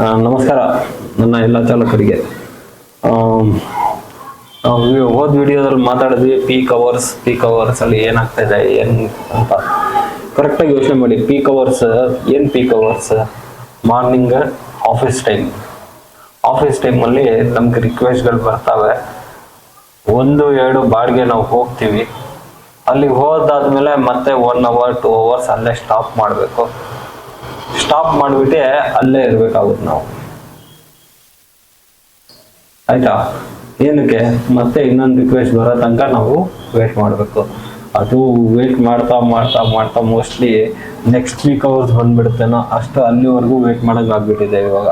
ನಮಸ್ಕಾರ ನನ್ನ ಎಲ್ಲ ಚಾಲಕರಿಗೆ. ಹೋದ ವಿಡಿಯೋದಲ್ಲಿ ಮಾತಾಡಿದ್ವಿ ಪೀಕ್ ಅವರ್ಸ್ ಅಲ್ಲಿ ಏನಾಗ್ತಾ ಇದೆ ಏನ್ ಅಂತ ಕರೆಕ್ಟಾಗಿ ಯೋಚನೆ ಮಾಡಿ. ಪೀಕ್ ಅವರ್ಸ್ ಮಾರ್ನಿಂಗ್ ಆಫೀಸ್ ಟೈಮಲ್ಲಿ ನಮ್ಗೆ ರಿಕ್ವೆಸ್ಟ್ಗಳು ಬರ್ತವೆ. 1-2 ಬಾಡ್ಗೆ ನಾವು ಹೋಗ್ತೀವಿ. ಅಲ್ಲಿಗೆ ಹೋದಾದ್ಮೇಲೆ ಮತ್ತೆ 1 hour 2 hours ಅಲ್ಲೇ ಸ್ಟಾಪ್ ಮಾಡಬೇಕು. ಸ್ಟಾಪ್ ಮಾಡಿಬಿಟ್ಟೆ ಅಲ್ಲೇ ಇರ್ಬೇಕಾಗುತ್ತೆ ನಾವು. ಆಯ್ತಾ? ಏನಕ್ಕೆ? ಮತ್ತೆ ಇನ್ನೊಂದು ರಿಕ್ವೆಸ್ಟ್ ಬರೋ ತನಕ ನಾವು ವೇಟ್ ಮಾಡಬೇಕು. ಅದು ವೇಟ್ ಮಾಡ್ತಾ ಮೋಸ್ಟ್ಲಿ ನೆಕ್ಸ್ಟ್ ವೀಕ್ ಅವರ್ಸ್ ಬಂದ್ಬಿಡುತ್ತೇನೋ, ಅಷ್ಟು ಅಲ್ಲಿವರೆಗೂ ವೇಟ್ ಮಾಡೋಕೆ ಆಗ್ಬಿಟ್ಟಿದೆ ಇವಾಗ.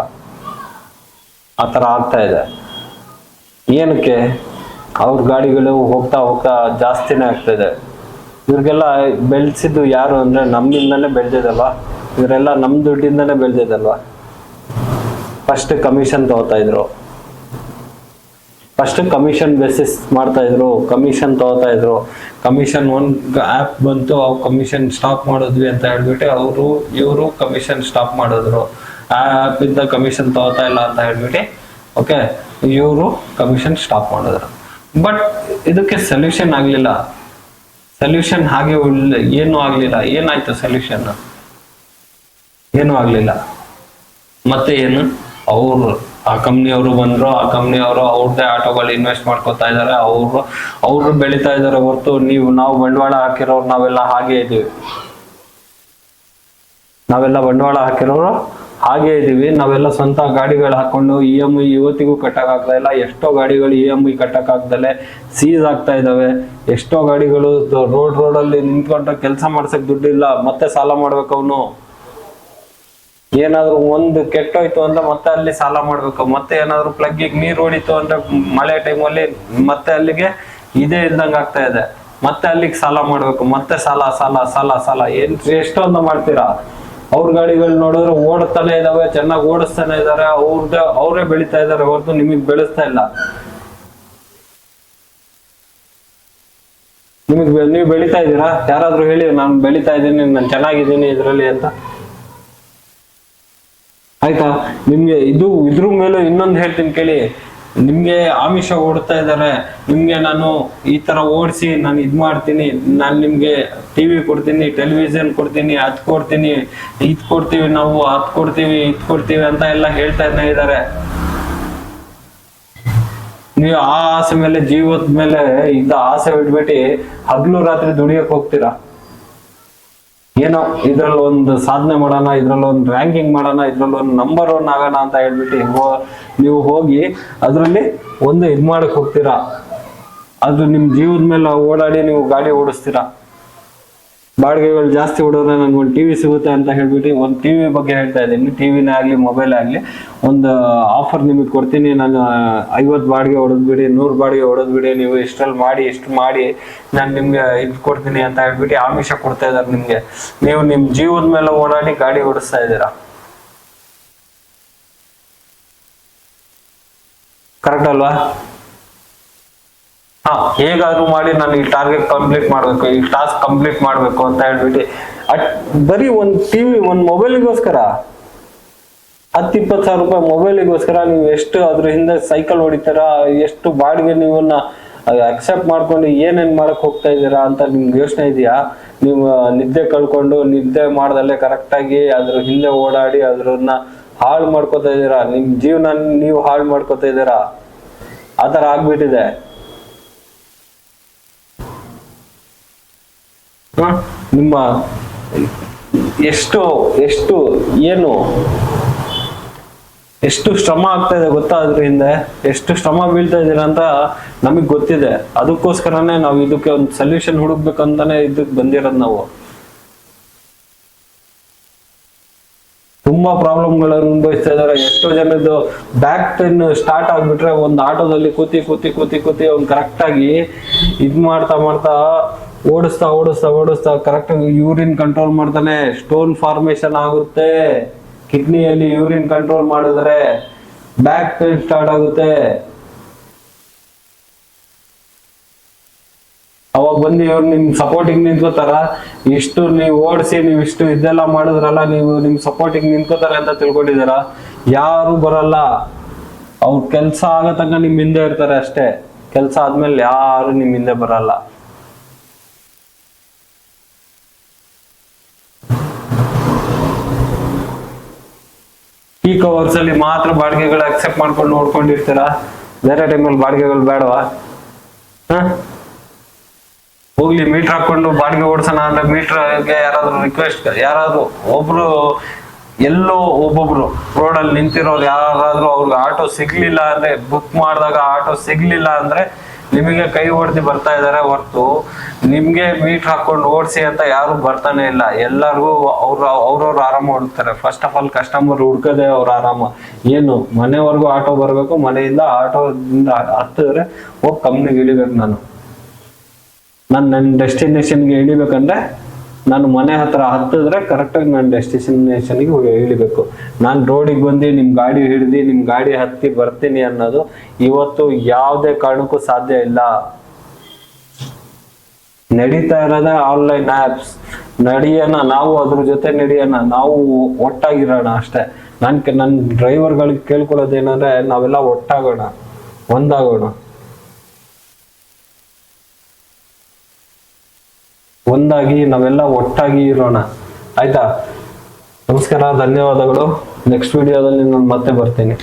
ಆ ಥರ ಆಗ್ತಾ ಇದೆ. ಏನಕ್ಕೆ? ಅವ್ರ ಗಾಡಿಗಳು ಹೋಗ್ತಾ ಜಾಸ್ತಿನೇ ಆಗ್ತಾಯಿದೆ. ಇವ್ರಿಗೆಲ್ಲ ಬೆಳೆಸಿದ್ದು ಯಾರು ಅಂದರೆ ನಮ್ಮಿಂದನೇ ಬೆಳೆದಿದಲ್ವಾ, ಇವರೆಲ್ಲ ನಮ್ಮ ದುಡ್ಡಿಂದನೇ ಬೆಳೆದಿದಲ್ವಾ. ಫಸ್ಟ್ ಕಮಿಷನ್ ತಗೋತಾ ಇದ್ರು, ಫಸ್ಟ್ ಕಮಿಷನ್ ಬೇಸಿಸ್ ಮಾಡ್ತಾ ಇದ್ರು, ಕಮಿಷನ್ ತಗೋತಾ ಇದ್ರು. ಕಮಿಷನ್ ಒಂದು ಆ್ಯಪ್ ಬಂತು, ಅವು ಕಮಿಷನ್ ಸ್ಟಾಪ್ ಮಾಡಿದ್ವಿ ಅಂತ ಹೇಳ್ಬಿಟ್ಟು ಇವರು ಕಮಿಷನ್ ಸ್ಟಾಪ್ ಮಾಡಿದ್ರು. ಆ ಆ್ಯಪಿಂದ ಕಮಿಷನ್ ತಗೋತಾ ಇಲ್ಲ ಅಂತ ಹೇಳ್ಬಿಟ್ಟು ಓಕೆ ಇವರು ಕಮಿಷನ್ ಸ್ಟಾಪ್ ಮಾಡಿದ್ರು. ಬಟ್ ಇದಕ್ಕೆ ಸೊಲ್ಯೂಷನ್ ಆಗಲಿಲ್ಲ. ಸೊಲ್ಯೂಷನ್ ಹಾಗೆ ಏನೂ ಆಗಲಿಲ್ಲ. ಏನಾಯ್ತು ಸೊಲ್ಯೂಷನ್? ಏನೂ ಆಗಲಿಲ್ಲ. ಮತ್ತೆ ಏನು? ಆ ಕಂಪ್ನಿಯವರು ಬಂದ್ರು, ಆ ಕಂಪ್ನಿಯವರು ಅವ್ರದ್ದೇ ಆಟೋಗಳು ಇನ್ವೆಸ್ಟ್ ಮಾಡ್ಕೊತಾ ಇದ್ದಾರೆ, ಅವರು ಬೆಳೀತಾ ಇದ್ದಾರೆ ಹೊರತು ನಾವು ಬಂಡವಾಳ ಹಾಕಿರೋರು ನಾವೆಲ್ಲ ಹಾಗೆ ಇದ್ದೀವಿ. ನಾವೆಲ್ಲ ಸ್ವಂತ ಗಾಡಿಗಳು ಹಾಕೊಂಡು EMI ಇವತ್ತಿಗೂ ಕಟ್ಟಕ್ಕಾಗ್ತಾ ಇಲ್ಲ. ಎಷ್ಟೋ ಗಾಡಿಗಳು EMI ಕಟ್ಟಕ್ಕಾಗ್ದಲೆ ಸೀಸ್ ಆಗ್ತಾ ಇದಾವೆ. ಎಷ್ಟೋ ಗಾಡಿಗಳು ರೋಡಲ್ಲಿ ನಿಂತ್ಕೊಂಡ್ರೆ ಕೆಲಸ ಮಾಡ್ಸಕ್ ದುಡ್ಡಿಲ್ಲ, ಮತ್ತೆ ಸಾಲ ಮಾಡ್ಬೇಕು. ಅವನು ಏನಾದ್ರು ಒಂದು ಕೆಟ್ಟೋಯ್ತು ಅಂದ್ರೆ ಮತ್ತೆ ಅಲ್ಲಿ ಸಾಲ ಮಾಡ್ಬೇಕು. ಮತ್ತೆ ಏನಾದ್ರು ಪ್ಲಗ್ಗಿಗೆ ನೀರು ಹೊಡಿತು ಅಂದ್ರೆ ಮಳೆ ಟೈಮಲ್ಲಿ ಮತ್ತೆ ಅಲ್ಲಿಗೆ ಇದೇ ಇಲ್ದಂಗೆ ಆಗ್ತಾ ಇದೆ. ಮತ್ತೆ ಅಲ್ಲಿಗೆ ಸಾಲ ಮಾಡ್ಬೇಕು, ಮತ್ತೆ ಸಾಲ ಎಷ್ಟೊಂದು ಮಾಡ್ತೀರಾ? ಅವ್ರ ಗಾಡಿಗಳು ನೋಡಿದ್ರೆ ಓಡ್ತಾನೆ ಇದಾವೆ, ಚೆನ್ನಾಗಿ ಓಡಿಸ್ತಾನೆ ಇದಾರೆ, ಅವರೇ ಬೆಳಿತಾ ಇದಾರೆ ಹೊರತು ನಿಮಗ್ ಬೆಳೆಸ್ತಾ ಇಲ್ಲ. ನೀವು ಬೆಳಿತಾ ಇದ್ದೀರಾ? ಯಾರಾದ್ರೂ ಹೇಳಿ ನಾನು ಬೆಳಿತಾ ಇದ್ದೀನಿ, ನಾನು ಚೆನ್ನಾಗಿದ್ದೀನಿ ಇದ್ರಲ್ಲಿ ಅಂತ. ಆಯ್ತಾ? ನಿಮ್ಗೆ ಇದ್ರ ಮೇಲೆ ಇನ್ನೊಂದು ಹೇಳ್ತೀನಿ ಕೇಳಿ. ನಿಮ್ಗೆ ಆಮಿಷ ಓಡ್ತಾ ಇದ್ದಾರೆ. ನಿಮ್ಗೆ ನಾನು ಈ ತರ ಓಡಿಸಿ ನಾನು ಇದ್ ಮಾಡ್ತೀನಿ, ನಾನು ನಿಮ್ಗೆ ಟಿವಿ ಕೊಡ್ತೀನಿ, ಟೆಲಿವಿಷನ್ ಕೊಡ್ತೀನಿ, ಅದ್ ಕೊಡ್ತೀನಿ, ಇದ್ ಕೊಡ್ತೀವಿ, ನಾವು ಅದ್ ಕೊಡ್ತೀವಿ, ಇದ್ ಕೊಡ್ತೀವಿ ಅಂತ ಎಲ್ಲ ಹೇಳ್ತಾ ಇದ್ದಾರೆ. ನೀವು ಆ ಆಸೆ ಮೇಲೆ, ಜೀವದ ಮೇಲೆ ಇದ್ದ ಆಸೆ ಬಿಟ್ಬಿಟ್ಟು ಹಗ್ಲು ರಾತ್ರಿ ದುಡಿಯಕ್ ಹೋಗ್ತೀರಾ. ಏನೋ ಇದ್ರಲ್ಲಿ ಒಂದು ಸಾಧನೆ ಮಾಡೋಣ, ಇದ್ರಲ್ಲಿ ಒಂದು ರ್ಯಾಂಕಿಂಗ್ ಮಾಡೋಣ, ಇದ್ರಲ್ಲಿ ಒಂದು ನಂಬರ್ 1 ಆಗೋಣ ಅಂತ ಹೇಳ್ಬಿಟ್ಟು ನೀವು ಹೋಗಿ ಅದ್ರಲ್ಲಿ ಒಂದು ಇದ್ ಮಾಡಕ್ ಹೋಗ್ತೀರಾ. ಅದು ನಿಮ್ ಜೀವದ ಮೇಲೆ ಓಡಾಡಿ ನೀವು ಗಾಡಿ ಓಡಿಸ್ತೀರಾ. ಬಾಡಿಗೆಗಳು ಜಾಸ್ತಿ ಹೊಡೋದ್ರೆ ನನ್ಗೆ ಒಂದು ಟಿವಿ ಸಿಗುತ್ತೆ ಅಂತ ಹೇಳ್ಬಿಟ್ಟು, ಒಂದು ಟಿವಿ ಬಗ್ಗೆ ಹೇಳ್ತಾ ಇದ್ದೀನಿ. ಟಿವಿನೇ ಆಗ್ಲಿ ಮೊಬೈಲ್ ಆಗ್ಲಿ ಒಂದು ಆಫರ್ ನಿಮಗೆ ಕೊಡ್ತೀನಿ, ನಾನು 50 ಬಾಡಿಗೆ ಹೊಡೆದ್ಬಿಡಿ, 100 ಬಾಡಿಗೆ ಹೊಡೆದ್ಬಿಡಿ, ನೀವು ಇಷ್ಟು ಮಾಡಿ ನಾನು ನಿಮ್ಗೆ ಇದು ಕೊಡ್ತೀನಿ ಅಂತ ಹೇಳ್ಬಿಟ್ಟು ಆಮಿಷ ಕೊಡ್ತಾ ಇದ್ದಾರೆ ನಿಮ್ಗೆ. ನೀವು ನಿಮ್ ಜೀವದ ಮೇಲೆ ಓಡಾಡಿ ಗಾಡಿ ಓಡಿಸ್ತಾ ಇದ್ದೀರಾ. ಕರೆಕ್ಟ್ ಅಲ್ವಾ? ಹೇಗಾದ್ರೂ ಮಾಡಿ ನಾನು ಈ ಟಾರ್ಗೆಟ್ ಕಂಪ್ಲೀಟ್ ಮಾಡ್ಬೇಕು, ಈ ಟಾಸ್ಕ್ ಕಂಪ್ಲೀಟ್ ಮಾಡ್ಬೇಕು ಅಂತ ಹೇಳ್ಬಿಟ್ಟು ಬರೀ ಒಂದು ಟಿವಿ, ಒಂದು ಮೊಬೈಲಿಗೋಸ್ಕರ 10-20 ಸಾವಿರ ರೂಪಾಯಿ ಮೊಬೈಲಿಗೋಸ್ಕರ ನೀವು ಎಷ್ಟು ಅದ್ರ ಹಿಂದೆ ಸೈಕಲ್ ಹೊಡಿತೀರಾ, ಎಷ್ಟು ಬಾಡಿಗೆ ನೀವನ್ನ ಅಕ್ಸೆಪ್ಟ್ ಮಾಡ್ಕೊಂಡು ಏನೇನ್ ಮಾಡಕ್ ಹೋಗ್ತಾ ಇದ್ದೀರಾ ಅಂತ ನಿಮ್ಗೆ ಯೋಚನೆ ಇದೆಯಾ? ನೀವು ನಿದ್ದೆ ಕಳ್ಕೊಂಡು, ನಿದ್ದೆ ಮಾಡ್ದಲ್ಲೇ ಕರೆಕ್ಟಾಗಿ ಅದ್ರ ಹಿಂದೆ ಓಡಾಡಿ ಅದ್ರನ್ನ ಹಾಳು ಮಾಡ್ಕೊತಾ ಇದ್ದೀರಾ. ನಿಮ್ ಜೀವನ ನೀವು ಹಾಳು ಮಾಡ್ಕೊತಾ ಇದ್ದೀರಾ. ಆ ಥರ ಆಗ್ಬಿಟ್ಟಿದೆ. ನಿಮ್ಮ ಎಷ್ಟು ಶ್ರಮ ಆಗ್ತಾ ಇದೆ ಗೊತ್ತಾ? ಅದ್ರ ಹಿಂದೆ ಎಷ್ಟು ಶ್ರಮ ಬೀಳ್ತಾ ಇದೀರ ಅಂತ ನಮಗ್ ಗೊತ್ತಿದೆ. ಅದಕ್ಕೋಸ್ಕರನೇ ನಾವು ಇದಕ್ಕೆ ಒಂದು ಸೊಲ್ಯೂಷನ್ ಹುಡುಕ್ಬೇಕಂತಾನೆ ಇದಕ್ಕೆ ಬಂದಿರೋದು ನಾವು. ತುಂಬಾ ಪ್ರಾಬ್ಲಮ್ಗಳನ್ನು ಅನುಭವಿಸ್ತಾ ಇದಾರೆ. ಎಷ್ಟೋ ಜನದ್ದು ಬ್ಯಾಕ್ ಪೇನ್ ಸ್ಟಾರ್ಟ್ ಆಗ್ಬಿಟ್ರೆ ಒಂದು ಆಟೋದಲ್ಲಿ ಕೂತಿ ಅವ್ನು ಕರೆಕ್ಟ್ ಆಗಿ ಇದ್ ಮಾಡ್ತಾ ಓಡಿಸ್ತಾ ಕರೆಕ್ಟ್ ಯೂರಿನ್ ಕಂಟ್ರೋಲ್ ಮಾಡ್ತಾನೆ. ಸ್ಟೋನ್ ಫಾರ್ಮೇಶನ್ ಆಗುತ್ತೆ ಕಿಡ್ನಿಯಲ್ಲಿ. ಯೂರಿನ್ ಕಂಟ್ರೋಲ್ ಮಾಡಿದ್ರೆ ಬ್ಯಾಕ್ ಪೇನ್ ಸ್ಟಾರ್ಟ್ ಆಗುತ್ತೆ. ಅವಾಗ ಬಂದು ಇವ್ರು ನಿಮ್ ಸಪೋರ್ಟಿಂಗ್ ನಿಂತ್ಕೋತಾರ. ಇಷ್ಟು ನೀವು ಓಡಿಸಿ ನೀವು ಇಷ್ಟು ಇದೆಲ್ಲ ಮಾಡಿದ್ರಲ್ಲ, ನೀವು ನಿಮ್ ಸಪೋರ್ಟಿಂಗ್ ನಿಂತ್ಕೋತಾರೆ ಅಂತ ತಿಳ್ಕೊಂಡಿದಾರ. ಯಾರು ಬರಲ್ಲ. ಅವ್ರ ಕೆಲ್ಸ ಆಗೋ ತನಕ ನಿಮ್ ಹಿಂದೆ ಇರ್ತಾರೆ ಅಷ್ಟೇ. ಕೆಲ್ಸ ಆದ್ಮೇಲೆ ಯಾರು ನಿಮ್ ಹಿಂದೆ ಬರಲ್ಲ. ಪೀಕ್ ಅವರ್ಸ್ ಅಲ್ಲಿ ಮಾತ್ರ ಬಾಡಿಗೆಗಳು ಅಕ್ಸೆಪ್ಟ್ ಮಾಡ್ಕೊಂಡು ನೋಡ್ಕೊಂಡಿರ್ತೀರಾ, ಬೇರೆ ಟೈಮಲ್ಲಿ ಬಾಡಿಗೆಗಳು ಬೇಡವಾ? ಹೋಗ್ಲಿ ಮೀಟರ್ ಹಾಕೊಂಡು ಬಾಡಿಗೆ ಓಡಿಸೋಣ ಅಂದ್ರೆ ಮೀಟರ್ಗೆ ಯಾರಾದ್ರೂ ರಿಕ್ವೆಸ್ಟ್, ಯಾರಾದ್ರೂ ಒಬ್ರು ಎಲ್ಲೋ ಒಬ್ಬೊಬ್ರು ರೋಡಲ್ಲಿ ನಿಂತಿರೋರು ಯಾರಾದ್ರೂ ಅವ್ರಿಗೆ ಆಟೋ ಸಿಗ್ಲಿಲ್ಲ ಅಂದ್ರೆ, ಬುಕ್ ಮಾಡಿದಾಗ ಆಟೋ ಸಿಗ್ಲಿಲ್ಲ ಅಂದ್ರೆ ನಿಮಗೆ ಕೈ ಹೊಡೆದು ಬರ್ತಾ ಇದಾರೆ ಹೊರ್ತು ನಿಮ್ಗೆ ಮೀಟರ್ ಹಾಕೊಂಡು ಓಡಿಸಿ ಅಂತ ಯಾರು ಬರ್ತಾನೆ ಇಲ್ಲ. ಎಲ್ಲರಿಗೂ ಅವ್ರವ್ರು ಆರಾಮ ಹುಡುಕ್ತಾರೆ. ಫಸ್ಟ್ ಆಫ್ ಆಲ್ ಕಸ್ಟಮರ್ ಹುಡ್ಕದೆ ಅವ್ರ ಆರಾಮ. ಏನು ಮನೆವರೆಗೂ ಆಟೋ ಬರ್ಬೇಕು, ಮನೆಯಿಂದ ಆಟೋದಿಂದ ಹತ್ತಿದ್ರೆ ಹೋಗಿ ಕಂಪ್ನಿಗೆ ಇಳಿಬೇಕು. ನನ್ನ ಡೆಸ್ಟಿನೇಷನ್ಗೆ ಇಳಿಬೇಕಂದ್ರೆ ನಾನು ಮನೆ ಹತ್ರ ಹತ್ತಿದ್ರೆ ಕರೆಕ್ಟಾಗಿ ನನ್ನ ಡೆಸ್ಟಿನೇಷನ್ಗೆ ಇಳಿಬೇಕು. ನಾನು ರೋಡಿಗೆ ಬಂದು ನಿಮ್ಮ ಗಾಡಿ ಹಿಡ್ದು ನಿಮ್ಮ ಗಾಡಿ ಹತ್ತಿ ಬರ್ತೀನಿ ಅನ್ನೋದು ಇವತ್ತು ಯಾವುದೇ ಕಾರಣಕ್ಕೂ ಸಾಧ್ಯ ಇಲ್ಲ. ನಡೀತಾ ಇರೋದೇ ಆನ್ಲೈನ್ ಆಪ್ಸ್. ನಡಿಯೋಣ ನಾವು, ಅದ್ರ ಜೊತೆ ನಡಿಯೋಣ, ನಾವು ಒಟ್ಟಾಗಿರೋಣ ಅಷ್ಟೇ. ನನ್ನ ಡ್ರೈವರ್ಗಳಿಗೆ ಕೇಳ್ಕೊಳ್ಳೋದೇನಂದ್ರೆ ನಾವೆಲ್ಲ ಒಟ್ಟಾಗೋಣ, ಒಂದಾಗೋಣ, ಒಂದಾಗಿ ನಾವೆಲ್ಲ ಒಟ್ಟಾಗಿ ಇರೋಣ. ಆಯ್ತಾ? ನಮಸ್ಕಾರ, ಧನ್ಯವಾದಗಳು. ನೆಕ್ಸ್ಟ್ ವಿಡಿಯೋದಲ್ಲಿ ನಾನು ಮತ್ತೆ ಬರ್ತೀನಿ.